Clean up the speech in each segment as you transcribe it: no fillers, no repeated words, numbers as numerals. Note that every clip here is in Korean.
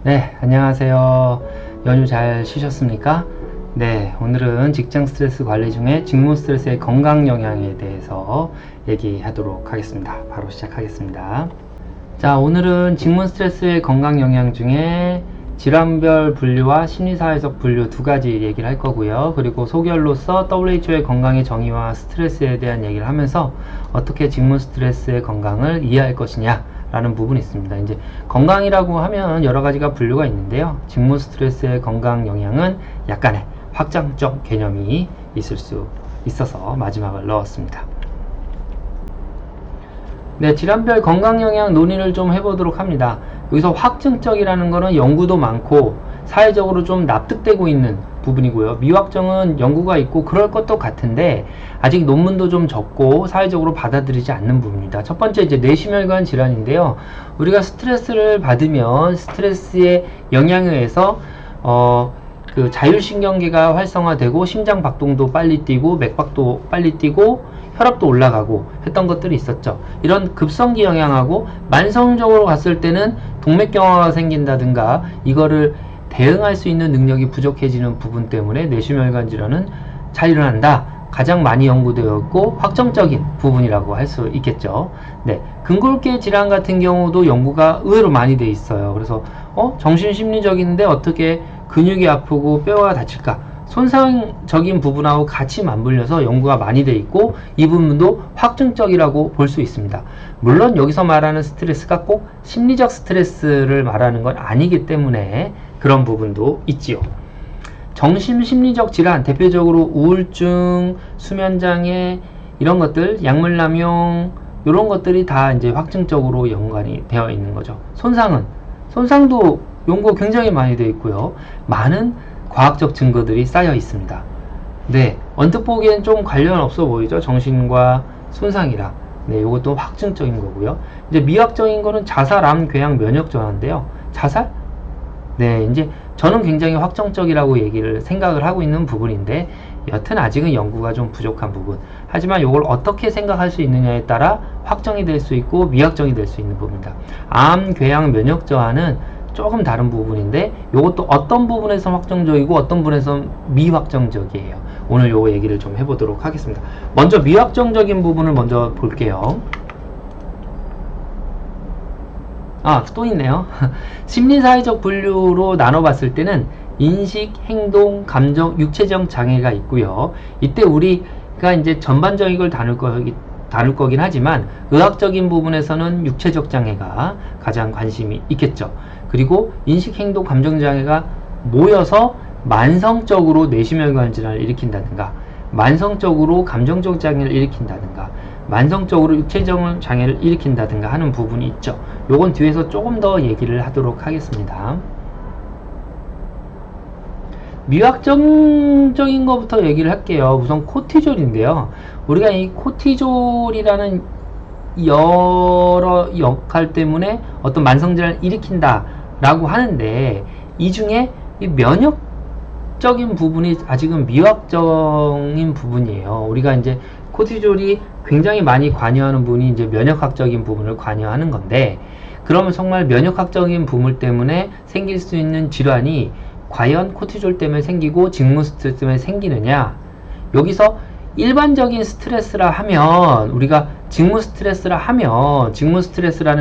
네, 안녕하세요. 연휴 잘 쉬셨습니까? 네, 오늘은 직장 스트레스 관리 중에 직무 스트레스의 건강 영향에 대해서 얘기하도록 하겠습니다. 바로 시작하겠습니다. 자, 오늘은 직무 스트레스의 건강 영향 중에 질환별 분류와 심리사회적 분류 두 가지 얘기를 할 거고요. 그리고 소결로서 WHO의 건강의 정의와 스트레스에 대한 얘기를 하면서 어떻게 직무 스트레스의 건강을 이해할 것이냐 라는 부분이 있습니다. 이제 건강이라고 하면 여러 가지가 분류가 있는데요. 직무 스트레스의 건강 영향은 약간의 확장적 개념이 있을 수 있어서 마지막을 넣었습니다. 네, 질환별 건강 영향 논의를 좀 해보도록 합니다. 여기서 확증적이라는 거는 연구도 많고 사회적으로 좀 납득되고 있는 부분이고요. 미확정은 연구가 있고 그럴 것도 같은데 아직 논문도 좀 적고 사회적으로 받아들이지 않는 부분입니다. 첫 번째 이제 뇌심혈관 질환인데요. 우리가 스트레스를 받으면 스트레스의 영향에 의해서 그 자율신경계가 활성화되고 심장 박동도 빨리 뛰고 맥박도 빨리 뛰고 혈압도 올라가고 했던 것들이 있었죠. 이런 급성기 영향하고 만성적으로 갔을 때는 동맥경화가 생긴다든가 이거를 대응할 수 있는 능력이 부족해지는 부분 때문에 뇌심혈관 질환은 잘 일어난다. 가장 많이 연구되어 있고 확정적인 부분이라고 할 수 있겠죠. 네, 근골계 질환 같은 경우도 연구가 의외로 많이 돼 있어요. 그래서 정신심리적인데 어떻게 근육이 아프고 뼈가 다칠까? 손상적인 부분하고 같이 맞물려서 연구가 많이 돼 있고 이 부분도 확증적이라고 볼 수 있습니다. 물론 여기서 말하는 스트레스가 꼭 심리적 스트레스를 말하는 건 아니기 때문에 그런 부분도 있지요. 정신심리적 질환, 대표적으로 우울증, 수면장애 이런 것들, 약물남용 이런 것들이 다 이제 확증적으로 연관이 되어 있는 거죠. 손상도 연구가 굉장히 많이 되어 있고요. 많은 과학적 증거들이 쌓여 있습니다. 네, 언뜻 보기엔 좀 관련 없어 보이죠? 정신과 손상이라. 네, 이것도 확증적인 거고요. 이제 미확적인 거는 자살, 암, 궤양, 면역 저하인데요. 자살? 네, 이제 저는 굉장히 확정적이라고 생각을 하고 있는 부분인데 여튼 아직은 연구가 좀 부족한 부분. 하지만 이걸 어떻게 생각할 수 있느냐에 따라 확정이 될 수 있고 미확정이 될 수 있는 부분입니다. 암, 궤양, 면역 저하는 조금 다른 부분인데 이것도 어떤 부분에서 확정적이고 어떤 부분에서 미확정적이에요. 오늘 요거 얘기를 좀 해보도록 하겠습니다. 먼저 미확정적인 부분을 먼저 볼게요. 또 있네요. 심리사회적 분류로 나눠봤을 때는 인식, 행동, 감정, 육체적 장애가 있고요. 이때 우리가 이제 전반적인 걸 다룰 거긴 하지만 의학적인 부분에서는 육체적 장애가 가장 관심이 있겠죠. 그리고 인식, 행동, 감정 장애가 모여서 만성적으로 뇌심혈관 질환을 일으킨다든가 만성적으로 감정적 장애를 일으킨다든가 만성적으로 육체적 장애를 일으킨다든가 하는 부분이 있죠. 요건 뒤에서 조금 더 얘기를 하도록 하겠습니다. 미확정적인 것부터 얘기를 할게요. 우선 코티졸인데요. 우리가 이 코티졸이라는 여러 역할 때문에 어떤 만성질환을 일으킨다 라고 하는데 이 중에 이 면역적인 부분이 아직은 미확정인 부분이에요. 우리가 이제 코티졸이 굉장히 많이 관여하는 부분이 이제 면역학적인 부분을 관여하는 건데 그러면 정말 면역학적인 부분 때문에 생길 수 있는 질환이 과연 코티졸 때문에 생기고 직무 스트레스 때문에 생기느냐. 여기서 일반적인 스트레스라 하면 우리가 직무 스트레스라는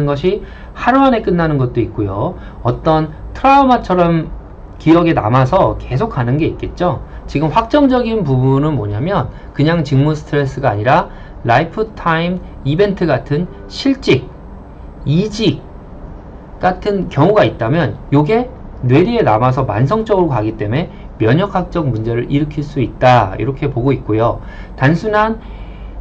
것이 하루 안에 끝나는 것도 있고요. 어떤 트라우마처럼 기억에 남아서 계속 가는 게 있겠죠. 지금 확정적인 부분은 뭐냐면 그냥 직무 스트레스가 아니라 라이프타임 이벤트 같은 실직, 이직 같은 경우가 있다면 이게 뇌리에 남아서 만성적으로 가기 때문에 면역학적 문제를 일으킬 수 있다 이렇게 보고 있고요. 단순한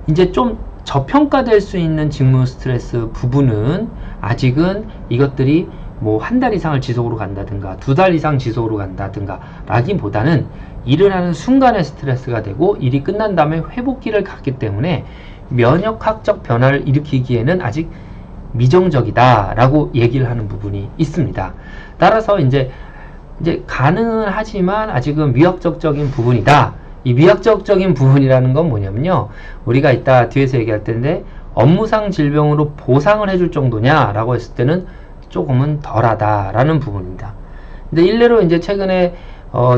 이제 좀 저평가될 수 있는 직무 스트레스 부분은 아직은 이것들이 뭐 한 달 이상을 지속으로 간다든가 두 달 이상 지속으로 간다든가 라기보다는 일을 하는 순간에 스트레스가 되고 일이 끝난 다음에 회복기를 갖기 때문에 면역학적 변화를 일으키기에는 아직 미정적이다 라고 얘기를 하는 부분이 있습니다. 따라서 이제 가능은 하지만 아직은 미확정적인 부분이다. 이 미확정적인 부분이라는 건 뭐냐면요. 우리가 이따 뒤에서 얘기할 텐데 업무상 질병으로 보상을 해줄 정도냐 라고 했을 때는 조금은 덜하다 라는 부분입니다. 근데 일례로 이제 최근에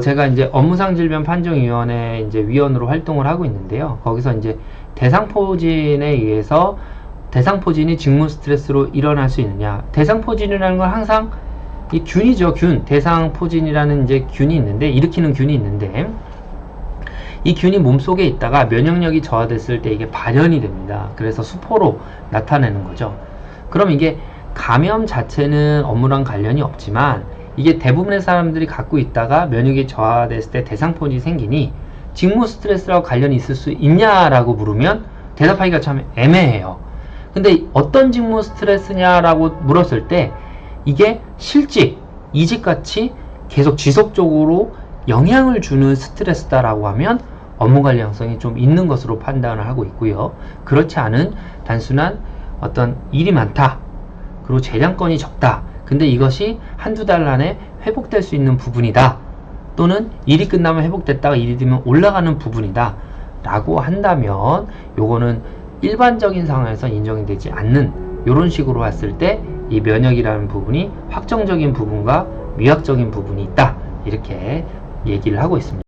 제가 이제 업무상 질병 판정위원회 이제 위원으로 활동을 하고 있는데요. 거기서 이제 대상포진에 의해서 대상포진이 직무 스트레스로 일어날 수 있느냐. 대상포진이라는 건 항상 이 균이죠, 균. 대상포진이라는 이제 균이 있는데, 일으키는 균이 있는데, 이 균이 몸속에 있다가 면역력이 저하됐을 때 이게 발현이 됩니다. 그래서 수포로 나타내는 거죠. 그럼 이게 감염 자체는 업무랑 관련이 없지만, 이게 대부분의 사람들이 갖고 있다가 면역이 저하됐을 때 대상포진이 생기니 직무 스트레스라고 관련이 있을 수 있냐라고 물으면 대답하기가 참 애매해요. 근데 어떤 직무 스트레스냐라고 물었을 때 이게 실직, 이직같이 계속 지속적으로 영향을 주는 스트레스다라고 하면 업무 관련성이 좀 있는 것으로 판단을 하고 있고요. 그렇지 않은 단순한 어떤 일이 많다, 그리고 재량권이 적다, 근데 이것이 한두 달 안에 회복될 수 있는 부분이다, 또는 일이 끝나면 회복됐다가 일이 되면 올라가는 부분이다 라고 한다면 요거는 일반적인 상황에서 인정이 되지 않는, 이런 식으로 봤을 때 이 면역이라는 부분이 확정적인 부분과 미확적인 부분이 있다, 이렇게 얘기를 하고 있습니다.